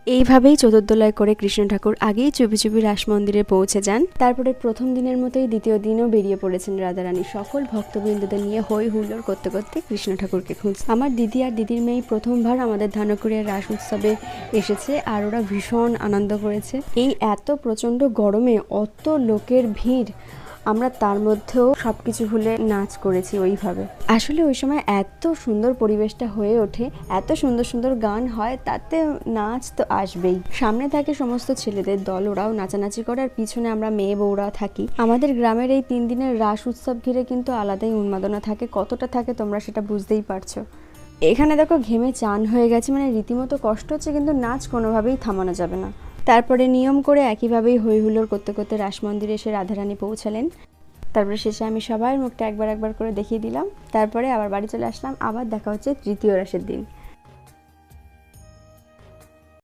এইভাবেই চতুর্দোলায় করে কৃষ্ণ ঠাকুর আগেই চুপি চুপি রাস মন্দিরে পৌঁছে যান। তারপরে প্রথম দিনের মতোই দ্বিতীয় দিনও বেরিয়ে পড়েছেন রাধারানী সকল ভক্তবৃন্দদের নিয়ে হই হুল্লোড় করতে করতে কৃষ্ণ ঠাকুরকে খুঁজ। আমার দিদি আর দিদির মেয়ে প্রথমবার আমাদের ধানকুড়িয়া রাস উৎসবে এসেছে আর ওরা ভীষণ আনন্দ করেছে। এই এত প্রচণ্ড গরমে অত লোকের ভিড়, আমরা তার মধ্যেও সবকিছু ভুলে নাচ করেছি ওইভাবে। আসলে ওই সময় এত সুন্দর পরিবেশটা হয়ে ওঠে, এত সুন্দর সুন্দর গান হয়, তাতে নাচ তো আসবেই। সামনে থাকে সমস্ত ছেলেদের দল, ওরাও নাচানাচি করে, আর পিছনে আমরা মেয়ে বউরা থাকি। আমাদের গ্রামের এই 3 দিনের রাস উৎসব ঘিরে কিন্তু আলাদাই উন্মাদনা থাকে, কতটা থাকে তোমরা সেটা বুঝতেই পারছো। এখানে দেখো ঘেমে চান হয়ে গেছে, মানে রীতিমতো কষ্ট হচ্ছে, কিন্তু নাচ কোনোভাবেই থামানো যাবে না। তারপরে নিয়ম করে একইভাবেই হই হুল্লোড় করতে করতে রাস মন্দিরে এসে রাধারানী পৌঁছালেন। তারপরে শেষে আমি সবার মুখটা একবার একবার করে দেখিয়ে দিলাম। তারপরে আবার বাড়ি চলে আসলাম। আবার দেখা হচ্ছে তৃতীয় রাসের দিন।